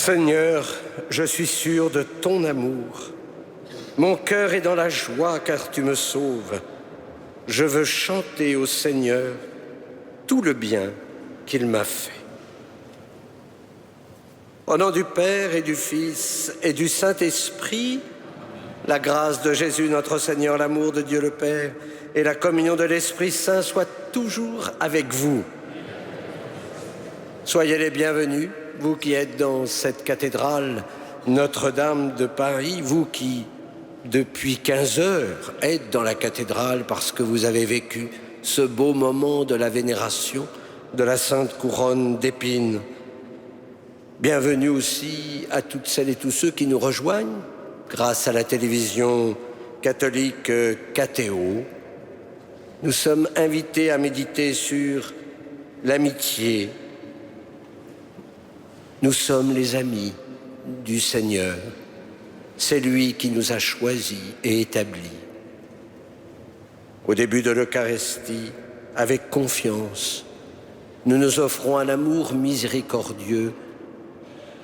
Seigneur, je suis sûr de ton amour. Mon cœur est dans la joie car tu me sauves. Je veux chanter au Seigneur tout le bien qu'il m'a fait. Au nom du Père et du Fils et du Saint-Esprit, la grâce de Jésus notre Seigneur, l'amour de Dieu le Père et la communion de l'Esprit Saint soient toujours avec vous. Soyez les bienvenus, vous qui êtes dans cette cathédrale Notre-Dame de Paris, vous qui, depuis 15 heures, êtes dans la cathédrale parce que vous avez vécu ce beau moment de la vénération de la Sainte Couronne d'Épines. Bienvenue aussi à toutes celles et tous ceux qui nous rejoignent grâce à la télévision catholique KTO. Nous sommes invités à méditer sur l'amitié. Nous sommes les amis du Seigneur. C'est lui qui nous a choisis et établis. Au début de l'Eucharistie, avec confiance, nous nous offrons un amour miséricordieux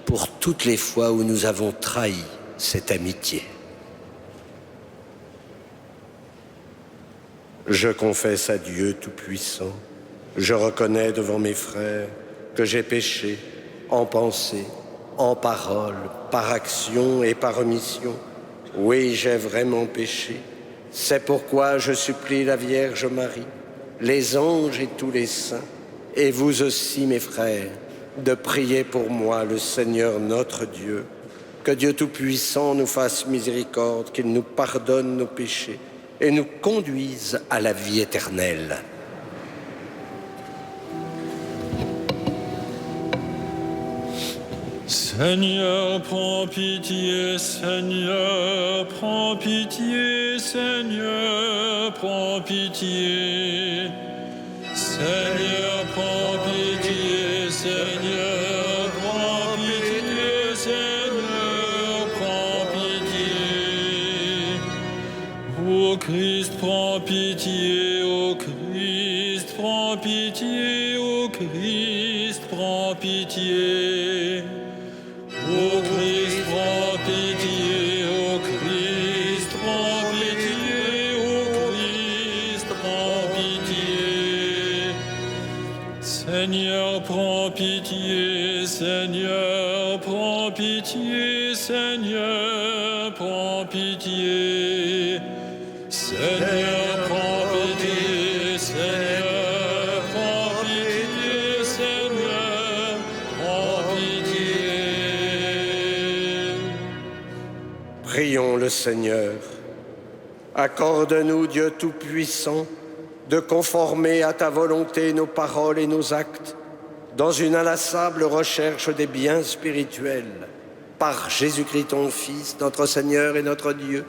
pour toutes les fois où nous avons trahi cette amitié. Je confesse à Dieu Tout-Puissant, je reconnais devant mes frères que j'ai péché en pensée, en parole, par action et par omission. Oui, j'ai vraiment péché. C'est pourquoi je supplie la Vierge Marie, les anges et tous les saints, et vous aussi, mes frères, de prier pour moi le Seigneur notre Dieu, que Dieu Tout-Puissant nous fasse miséricorde, qu'il nous pardonne nos péchés et nous conduise à la vie éternelle. Seigneur, prends pitié, Seigneur, prends pitié, Seigneur, prends pitié. Seigneur, prends pitié, Seigneur, prends pitié, Seigneur, prends pitié. Ô Christ, prends pitié, ô Christ, prends pitié, ô Christ, prends pitié. Ô Christ, prends pitié, ô Christ, prends pitié, ô Christ, prends pitié. Seigneur, prends pitié, Seigneur, prends pitié, Seigneur, prends pitié. Seigneur, prends pitié, Seigneur, prends pitié, Seigneur, prends pitié. Prions le Seigneur. Accorde-nous, Dieu Tout-Puissant, de conformer à ta volonté nos paroles et nos actes dans une inlassable recherche des biens spirituels. Par Jésus-Christ, ton Fils, notre Seigneur et notre Dieu,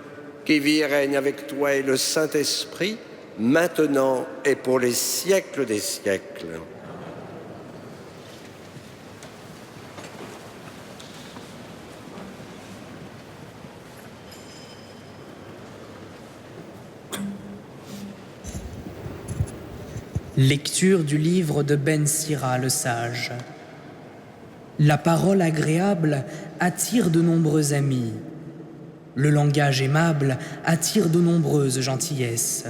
qui vit et règne avec toi et le Saint-Esprit, maintenant et pour les siècles des siècles. Lecture du livre de Ben Sira le sage. La parole agréable attire de nombreux amis. Le langage aimable attire de nombreuses gentillesses.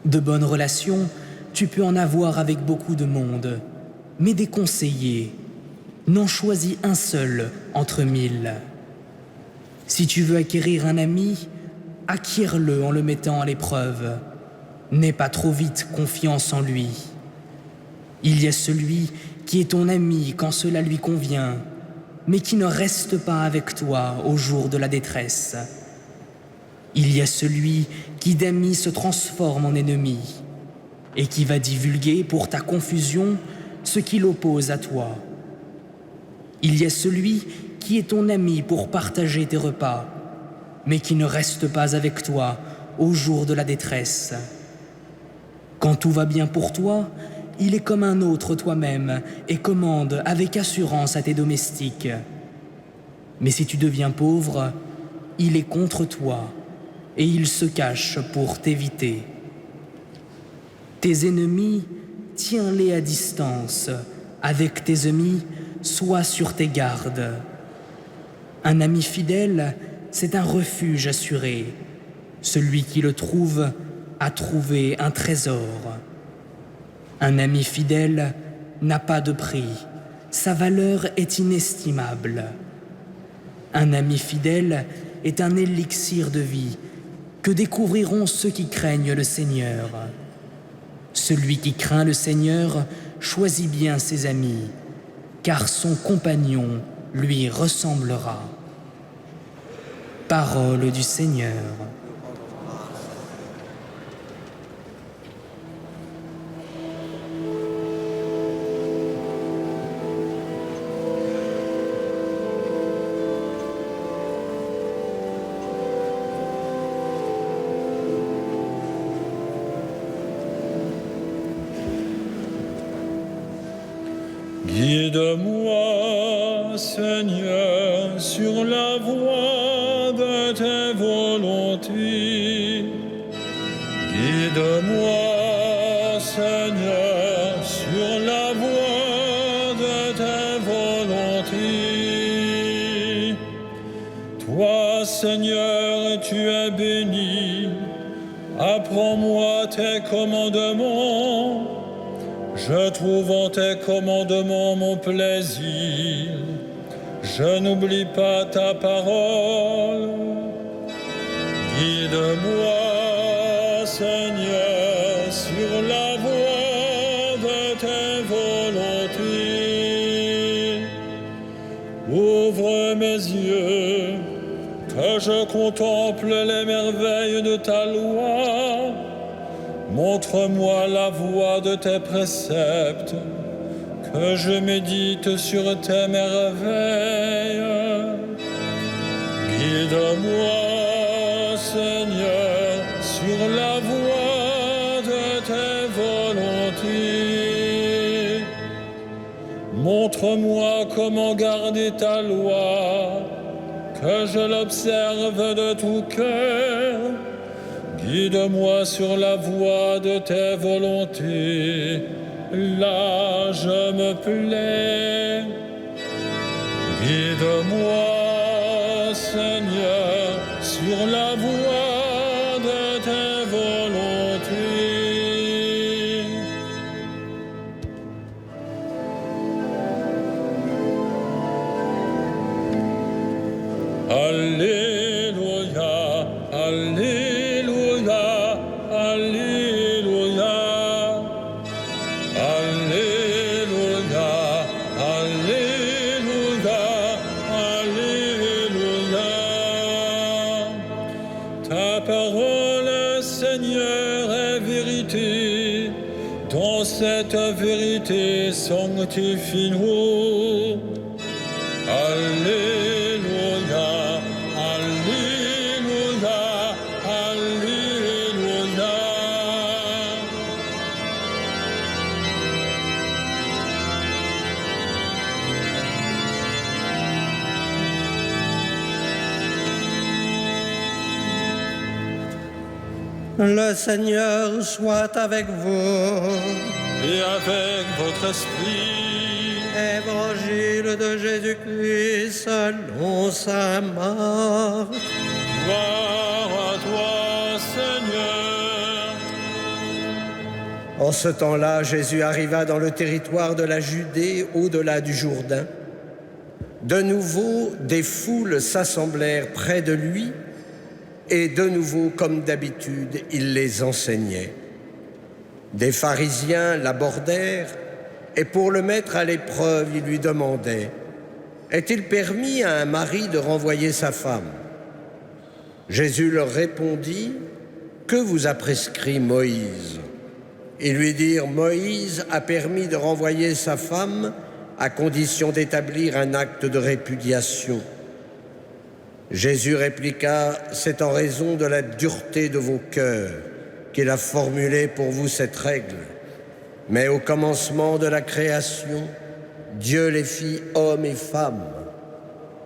De bonnes relations, tu peux en avoir avec beaucoup de monde, mais des conseillers, n'en choisis un seul entre 1000. Si tu veux acquérir un ami, acquiers-le en le mettant à l'épreuve. N'aie pas trop vite confiance en lui. Il y a celui qui est ton ami quand cela lui convient, mais qui ne reste pas avec toi au jour de la détresse. Il y a celui qui d'ami se transforme en ennemi et qui va divulguer pour ta confusion ce qui l'oppose à toi. Il y a celui qui est ton ami pour partager tes repas, mais qui ne reste pas avec toi au jour de la détresse. Quand tout va bien pour toi, il est comme un autre toi-même et commande avec assurance à tes domestiques. Mais si tu deviens pauvre, il est contre toi et il se cache pour t'éviter. Tes ennemis, tiens-les à distance. Avec tes amis, sois sur tes gardes. Un ami fidèle, c'est un refuge assuré. Celui qui le trouve a trouvé un trésor. Un ami fidèle n'a pas de prix. Sa valeur est inestimable. Un ami fidèle est un élixir de vie que découvriront ceux qui craignent le Seigneur. Celui qui craint le Seigneur choisit bien ses amis, car son compagnon lui ressemblera. Parole du Seigneur. Guide-moi, Seigneur, sur la voie de tes volontés. Guide-moi, Seigneur, sur la voie de tes volontés. Toi, Seigneur, tu es béni. Apprends-moi tes commandements. Je trouve en tes commandements mon plaisir. Je n'oublie pas ta parole. Guide-moi, Seigneur, sur la voie de tes volontés. Ouvre mes yeux, que je contemple les merveilles de ta loi. Montre-moi la voie de tes préceptes, que je médite sur tes merveilles. Guide-moi, Seigneur, sur la voie de tes volontés. Montre-moi comment garder ta loi, que je l'observe de tout cœur. Guide-moi sur la voie de tes volontés, là je me plais. Guide-moi, Seigneur, sur la voie de tes volontés. Alléluia, Alléluia. Alléluia, Alléluia, Alléluia, Alléluia. Ta parole, Seigneur, est vérité. Dans cette vérité, sanctifie-nous. Alléluia, Alléluia, Alléluia. Le Seigneur soit avec vous. Et avec votre esprit. Évangile de Jésus-Christ selon saint Marc. Gloire à toi, Seigneur. En ce temps-là, Jésus arriva dans le territoire de la Judée, au-delà du Jourdain. De nouveau, des foules s'assemblèrent près de lui, et de nouveau, comme d'habitude, il les enseignait. Des pharisiens l'abordèrent, et pour le mettre à l'épreuve, ils lui demandaient « Est-il permis à un mari de renvoyer sa femme ?» Jésus leur répondit « Que vous a prescrit Moïse ?» Ils lui dirent « Moïse a permis de renvoyer sa femme à condition d'établir un acte de répudiation. » Jésus répliqua « C'est en raison de la dureté de vos cœurs qu'il a formulé pour vous cette règle. Mais au commencement de la création, Dieu les fit hommes et femmes.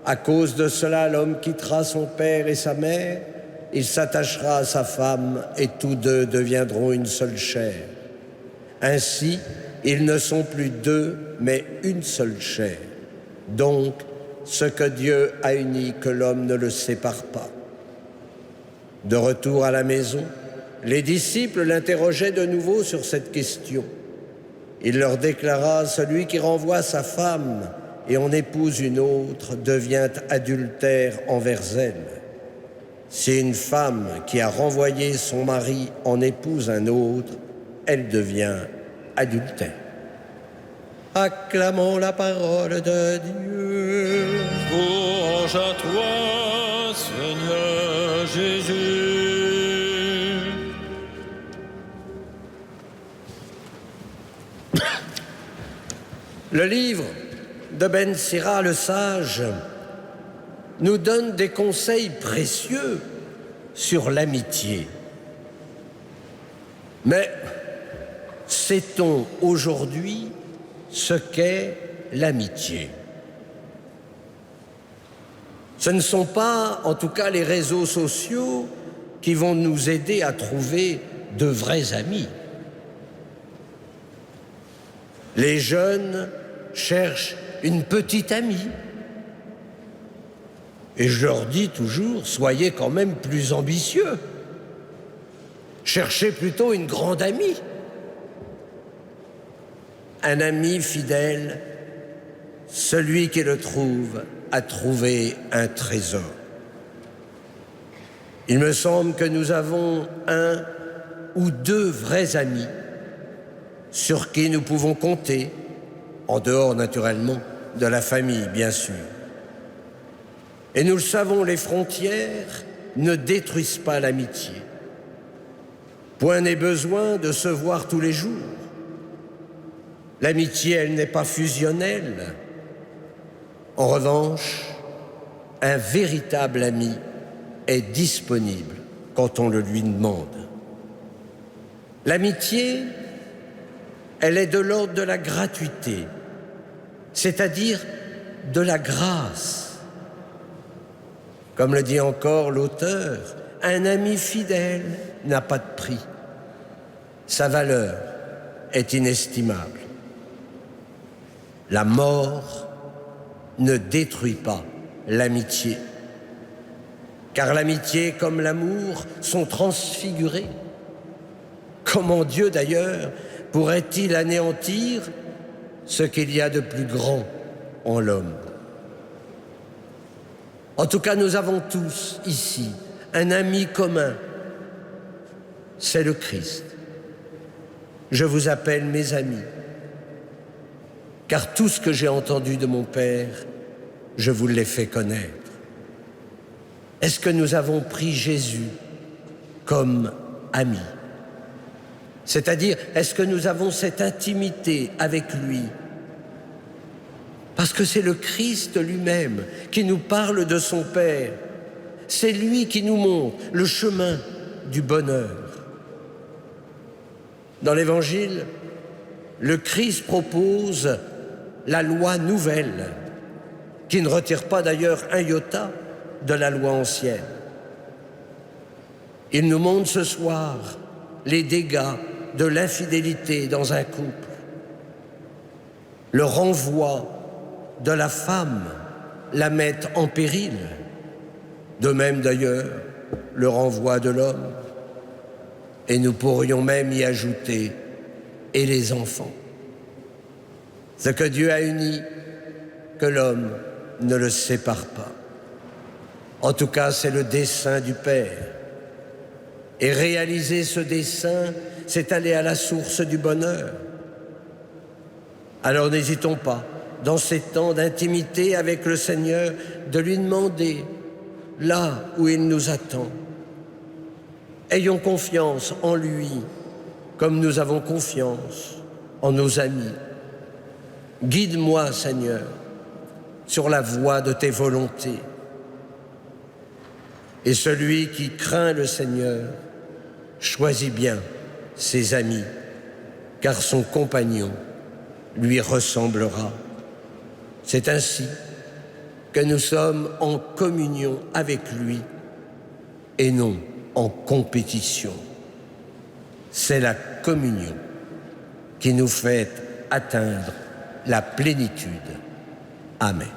À cause de cela, l'homme quittera son père et sa mère, il s'attachera à sa femme et tous deux deviendront une seule chair. Ainsi, ils ne sont plus deux, mais une seule chair. Donc, ce que Dieu a uni, que l'homme ne le sépare pas. De retour à la maison, les disciples l'interrogeaient de nouveau sur cette question. Il leur déclara: celui qui renvoie sa femme et en épouse une autre devient adultère envers elle. Si une femme qui a renvoyé son mari en épouse un autre, elle devient adultère. Acclamons la parole de Dieu. Louange à toi, Seigneur Jésus. Le livre de Ben Sira le sage nous donne des conseils précieux sur l'amitié. Mais sait-on aujourd'hui ce qu'est l'amitié? Ce ne sont pas, en tout cas, les réseaux sociaux qui vont nous aider à trouver de vrais amis. Les jeunes cherchent une petite amie. Et je leur dis toujours, soyez quand même plus ambitieux. Cherchez plutôt une grande amie. Un ami fidèle, celui qui le trouve a trouvé un trésor. Il me semble que nous avons un ou deux vrais amis sur qui nous pouvons compter, en dehors naturellement de la famille, bien sûr. Et nous le savons, les frontières ne détruisent pas l'amitié. Point n'est besoin de se voir tous les jours. L'amitié, elle n'est pas fusionnelle. En revanche, un véritable ami est disponible quand on le lui demande. L'amitié, elle est de l'ordre de la gratuité, c'est-à-dire de la grâce. Comme le dit encore l'auteur, un ami fidèle n'a pas de prix. Sa valeur est inestimable. La mort ne détruit pas l'amitié, car l'amitié comme l'amour sont transfigurés. Comment Dieu, d'ailleurs, pourrait-il anéantir ce qu'il y a de plus grand en l'homme? En tout cas, nous avons tous ici un ami commun, c'est le Christ. Je vous appelle mes amis, car tout ce que j'ai entendu de mon Père, je vous l'ai fait connaître. Est-ce que nous avons pris Jésus comme ami? C'est-à-dire, est-ce que nous avons cette intimité avec lui? Parce que c'est le Christ lui-même qui nous parle de son Père. C'est lui qui nous montre le chemin du bonheur. Dans l'Évangile, le Christ propose la loi nouvelle, qui ne retire pas d'ailleurs un iota de la loi ancienne. Il nous montre ce soir les dégâts de l'infidélité dans un couple, le renvoi de la femme la met en péril, de même d'ailleurs le renvoi de l'homme, et nous pourrions même y ajouter et les enfants. Ce que Dieu a uni, que l'homme ne le sépare pas. En tout cas, c'est le dessein du Père. Et réaliser ce dessein, c'est aller à la source du bonheur. Alors n'hésitons pas, dans ces temps d'intimité avec le Seigneur, de lui demander là où il nous attend. Ayons confiance en lui, comme nous avons confiance en nos amis. Guide-moi, Seigneur, sur la voie de tes volontés. Et celui qui craint le Seigneur choisit bien ses amis, car son compagnon lui ressemblera. C'est ainsi que nous sommes en communion avec lui et non en compétition. C'est la communion qui nous fait atteindre la plénitude. Amen.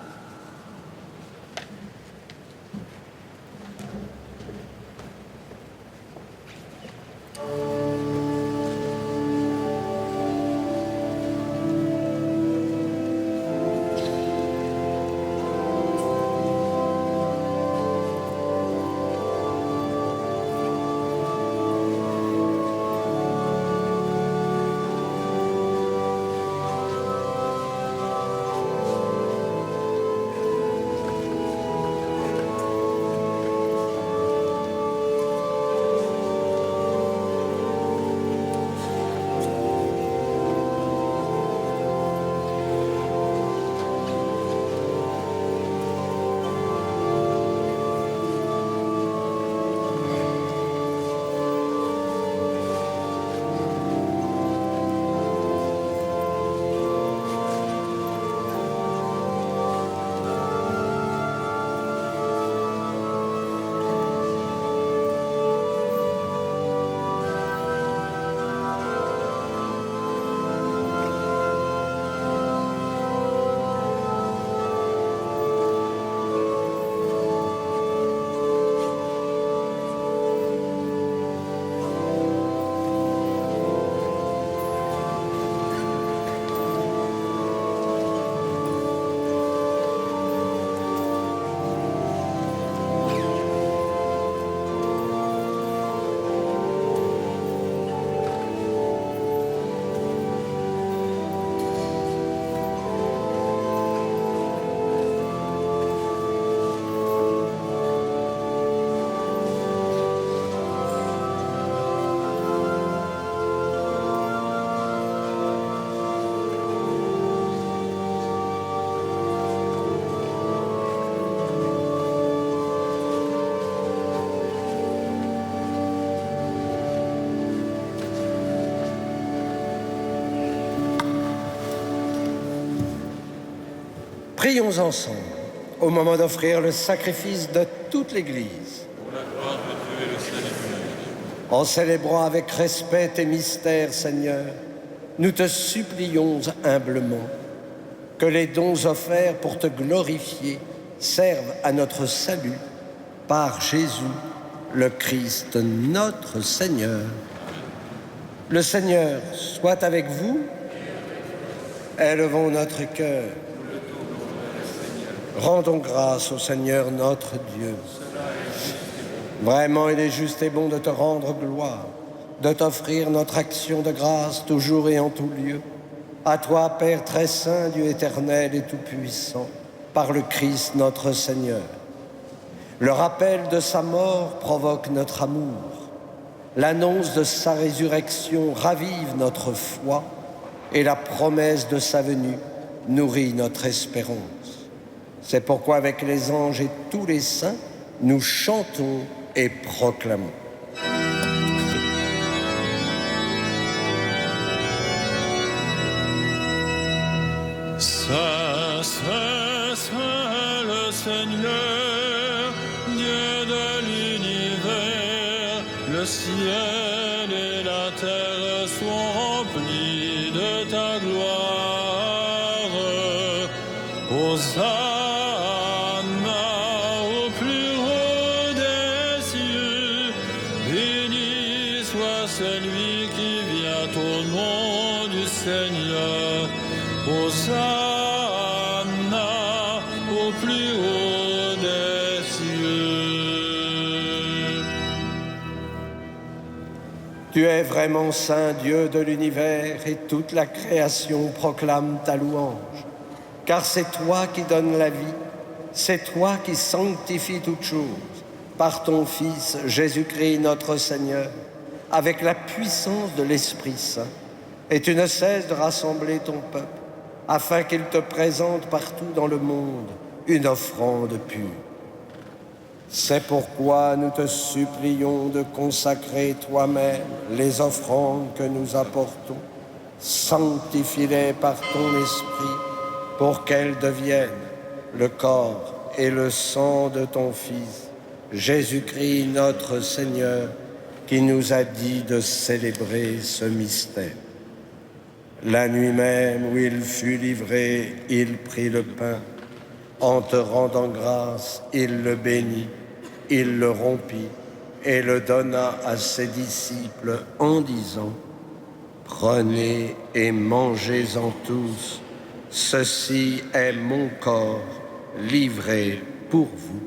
Prions ensemble au moment d'offrir le sacrifice de toute l'Église. Pour la gloire de Dieu et le salut du monde. En célébrant avec respect tes mystères, Seigneur, nous te supplions humblement que les dons offerts pour te glorifier servent à notre salut par Jésus, le Christ, notre Seigneur. Le Seigneur soit avec vous. Élevons notre cœur. Rendons grâce au Seigneur notre Dieu. Vraiment, il est juste et bon de te rendre gloire, de t'offrir notre action de grâce toujours et en tout lieu. À toi, Père très saint, Dieu éternel et tout-puissant, par le Christ notre Seigneur. Le rappel de sa mort provoque notre amour. L'annonce de sa résurrection ravive notre foi et la promesse de sa venue nourrit notre espérance. C'est pourquoi avec les anges et tous les saints, nous chantons et proclamons. Saint, Saint, Saint, le Seigneur, Dieu de l'univers, le ciel et la terre sont remplis de ta gloire. Hosanna au plus haut des cieux, béni soit celui qui vient au nom du Seigneur. Hosanna au plus haut des cieux. Tu es vraiment saint, Dieu de l'univers, et toute la création proclame ta louange. Car c'est toi qui donnes la vie, c'est toi qui sanctifies toutes choses, par ton Fils Jésus-Christ notre Seigneur, avec la puissance de l'Esprit Saint. Et tu ne cesses de rassembler ton peuple, afin qu'il te présente partout dans le monde une offrande pure. C'est pourquoi nous te supplions de consacrer toi-même les offrandes que nous apportons. Sanctifie-les par ton esprit pour qu'elles deviennent le corps et le sang de ton Fils, Jésus-Christ notre Seigneur, qui nous a dit de célébrer ce mystère. La nuit même où il fut livré, il prit le pain. En te rendant grâce, il le bénit, il le rompit et le donna à ses disciples en disant : « Prenez et mangez-en tous, ceci est mon corps livré pour vous. »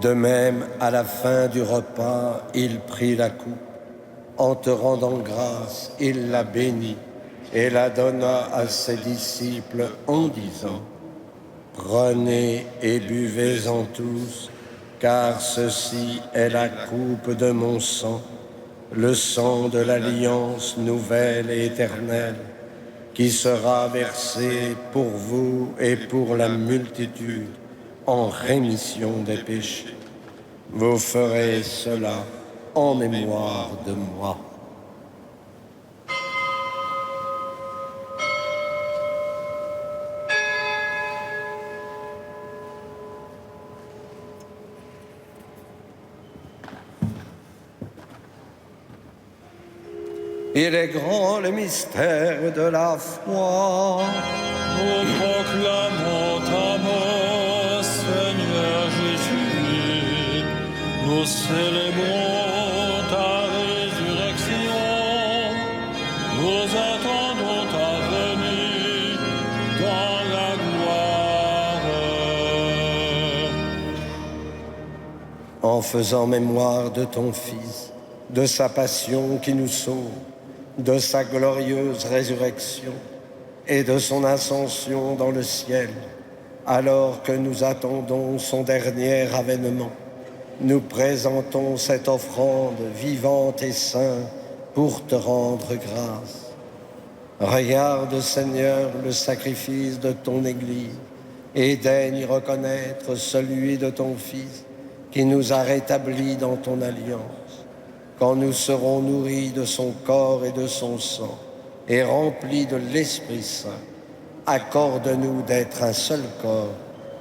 De même, à la fin du repas, il prit la coupe. En te rendant grâce, il la bénit et la donna à ses disciples en disant : « Prenez et buvez-en tous, car ceci est la coupe de mon sang, le sang de l'alliance nouvelle et éternelle, qui sera versé pour vous et pour la multitude en rémission des péchés. Vous ferez cela en mémoire de moi. » Il est grand le mystère de la foi. Nous proclamons ta mort, Seigneur Jésus. Nous célébrons ta résurrection. Nous attendons ta venue dans la gloire. En faisant mémoire de ton Fils, de sa passion qui nous sauve, de sa glorieuse résurrection et de son ascension dans le ciel, alors que nous attendons son dernier avènement, nous présentons cette offrande vivante et sainte pour te rendre grâce. Regarde, Seigneur, le sacrifice de ton Église et daigne y reconnaître celui de ton Fils qui nous a rétablis dans ton alliance. Quand nous serons nourris de son corps et de son sang et remplis de l'Esprit Saint, accorde-nous d'être un seul corps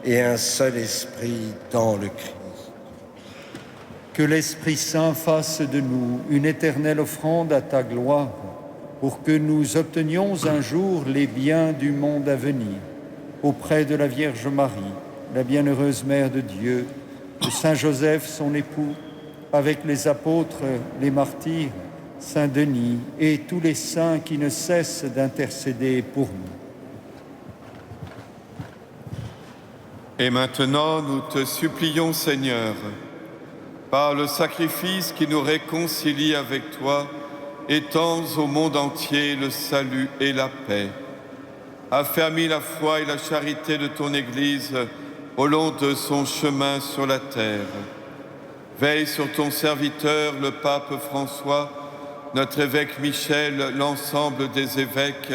et un seul esprit dans le Christ. Que l'Esprit Saint fasse de nous une éternelle offrande à ta gloire, pour que nous obtenions un jour les biens du monde à venir, auprès de la Vierge Marie, la bienheureuse Mère de Dieu, de Saint Joseph, son époux, avec les apôtres, les martyrs, Saint Denis et tous les saints qui ne cessent d'intercéder pour nous. Et maintenant, nous te supplions, Seigneur, par le sacrifice qui nous réconcilie avec toi, étends au monde entier le salut et la paix. Affermis la foi et la charité de ton Église au long de son chemin sur la terre. Veille sur ton serviteur, le pape François, notre évêque Michel, l'ensemble des évêques,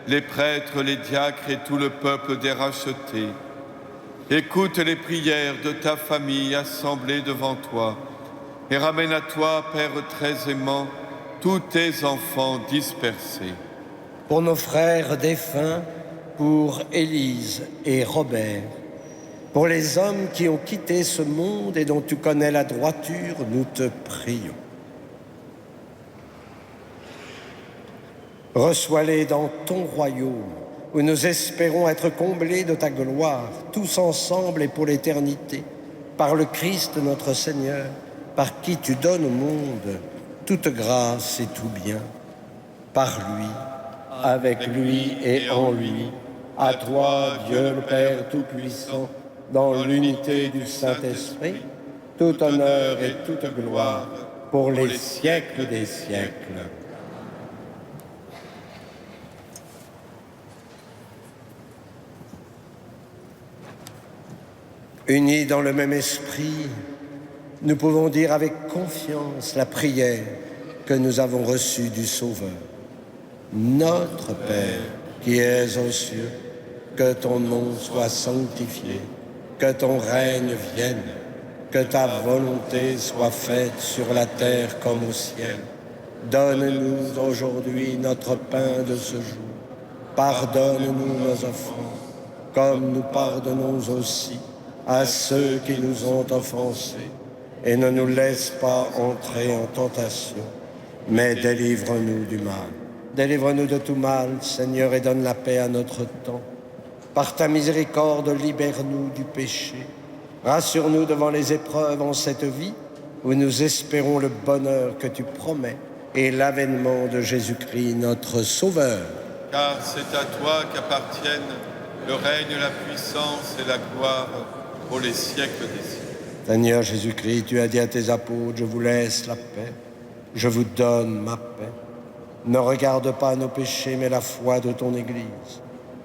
les prêtres, les diacres et tout le peuple des rachetés. Écoute les prières de ta famille assemblée devant toi et ramène à toi, Père très aimant, tous tes enfants dispersés. Pour nos frères défunts, pour Élise et Robert, pour les hommes qui ont quitté ce monde et dont tu connais la droiture, nous te prions. Reçois-les dans ton royaume, où nous espérons être comblés de ta gloire, tous ensemble et pour l'éternité, par le Christ notre Seigneur, par qui tu donnes au monde toute grâce et tout bien. Par lui, avec lui et en lui, à toi, Dieu le Père Tout-Puissant, dans l'unité du Saint-Esprit, tout honneur et toute gloire pour les siècles des siècles. Unis dans le même esprit, nous pouvons dire avec confiance la prière que nous avons reçue du Sauveur. Notre Père, qui es aux cieux, que ton nom soit sanctifié, que ton règne vienne, que ta volonté soit faite sur la terre comme au ciel. Donne-nous aujourd'hui notre pain de ce jour. Pardonne-nous nos offenses, comme nous pardonnons aussi à ceux qui nous ont offensés, et ne nous laisse pas entrer en tentation, mais délivre-nous du mal. Délivre-nous de tout mal, Seigneur, et donne la paix à notre temps. Par ta miséricorde, libère-nous du péché. Rassure-nous devant les épreuves en cette vie, où nous espérons le bonheur que tu promets et l'avènement de Jésus-Christ, notre Sauveur. Car c'est à toi qu'appartiennent le règne, la puissance et la gloire pour les siècles des siècles. Seigneur Jésus-Christ, tu as dit à tes apôtres, je vous laisse la paix, je vous donne ma paix. Ne regarde pas nos péchés, mais la foi de ton Église.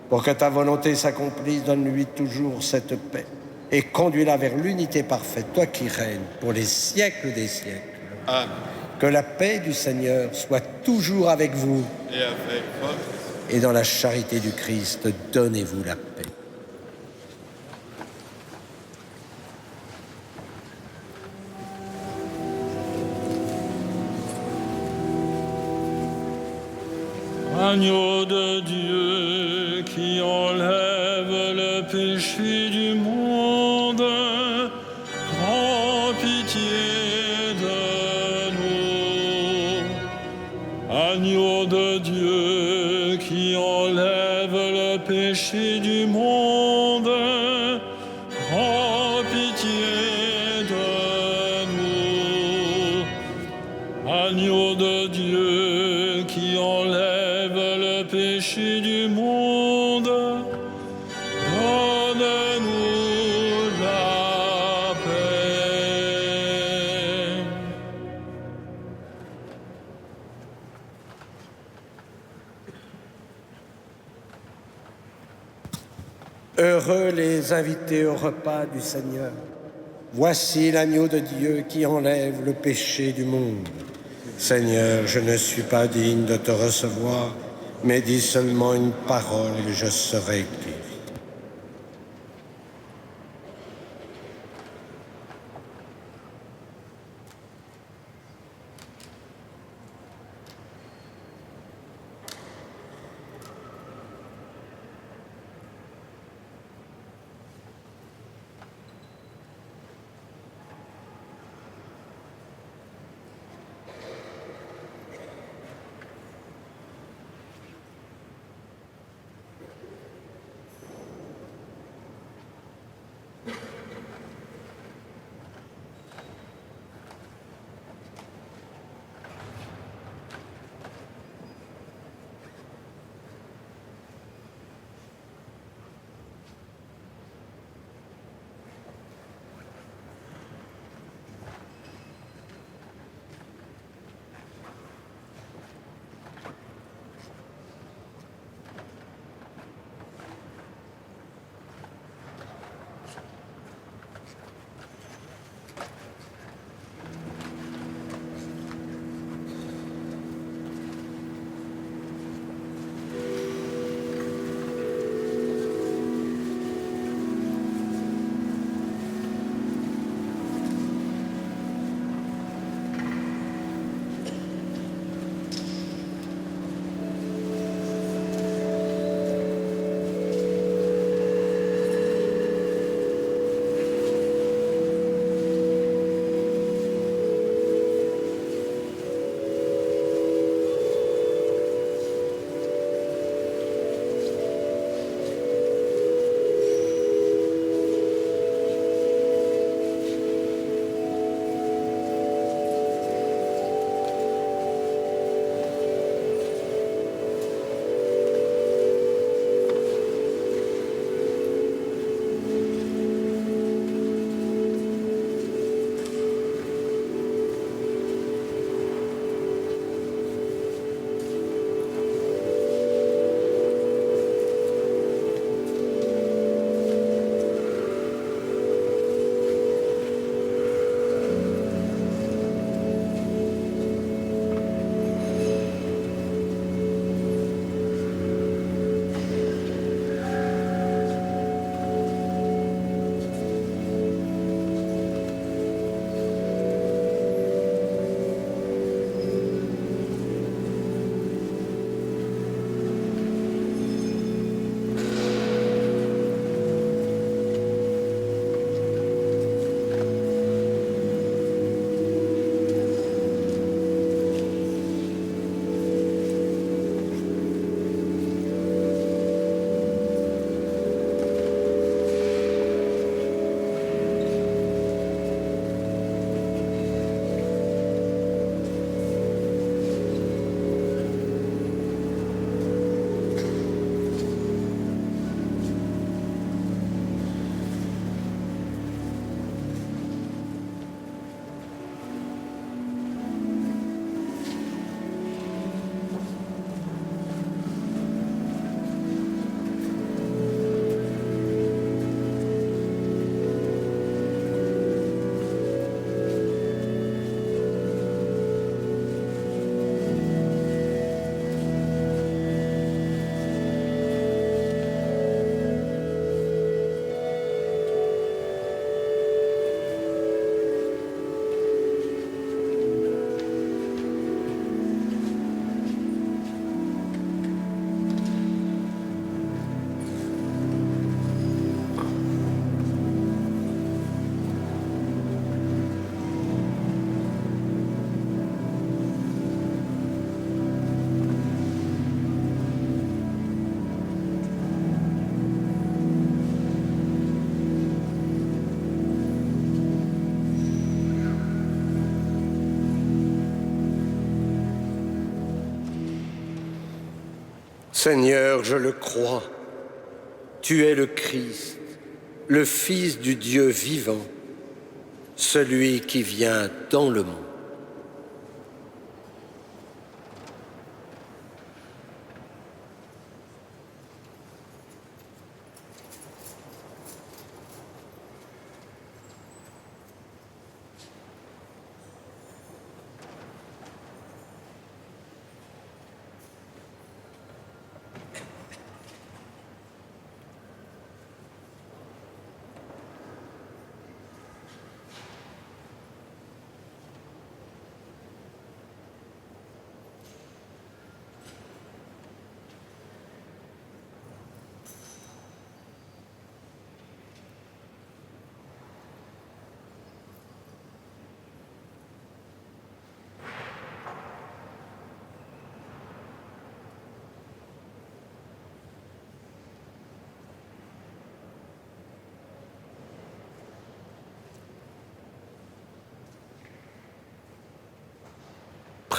Pour que ta volonté s'accomplisse, donne-lui toujours cette paix et conduis-la vers l'unité parfaite, toi qui règnes pour les siècles des siècles. Amen. Que la paix du Seigneur soit toujours avec vous. Et avec votre esprit. Et dans la charité du Christ, donnez-vous la paix. Agneau de Dieu qui enlève le péché du monde, prends pitié de nous. Agneau de Dieu qui enlève le péché du monde, prends pitié de nous. Agneau de Dieu qui enlève le péché du monde, donne-nous la paix. Heureux les invités au repas du Seigneur. Voici l'agneau de Dieu qui enlève le péché du monde. Seigneur, je ne suis pas digne de te recevoir, mais dis seulement une parole et je serai guéri. Seigneur, je le crois, tu es le Christ, le Fils du Dieu vivant, celui qui vient dans le monde.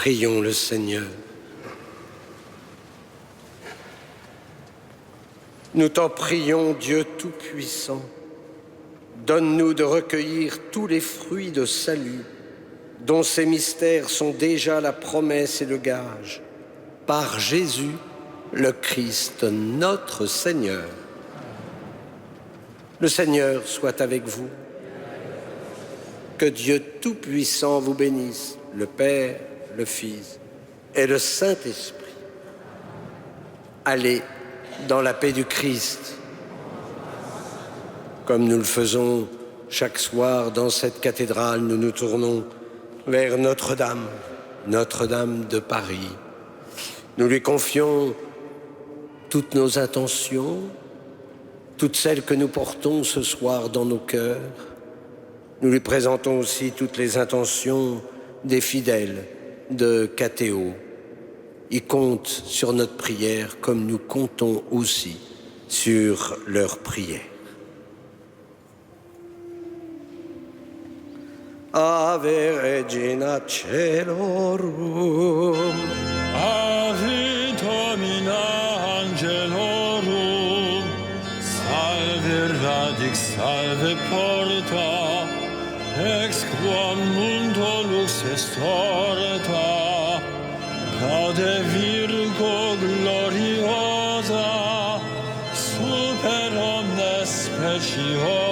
Prions le Seigneur. Nous t'en prions, Dieu Tout-Puissant. Donne-nous de recueillir tous les fruits de salut, dont ces mystères sont déjà la promesse et le gage. Par Jésus, le Christ, notre Seigneur. Le Seigneur soit avec vous. Que Dieu Tout-Puissant vous bénisse, le Père, le Fils et le Saint-Esprit. Allez dans la paix du Christ, comme nous le faisons chaque soir dans cette cathédrale. Nous nous tournons vers Notre-Dame, Notre-Dame de Paris. Nous lui confions toutes nos intentions, toutes celles que nous portons ce soir dans nos cœurs. Nous lui présentons aussi toutes les intentions des fidèles de Catéo. Ils comptent sur notre prière comme nous comptons aussi sur leur prière. Ave Regina Caelorum. Ave Domina Angelorum. Salve radix, salve porta, ex quam mundo lux est orta, cade Virgo gloriosa, super omnes speciosa.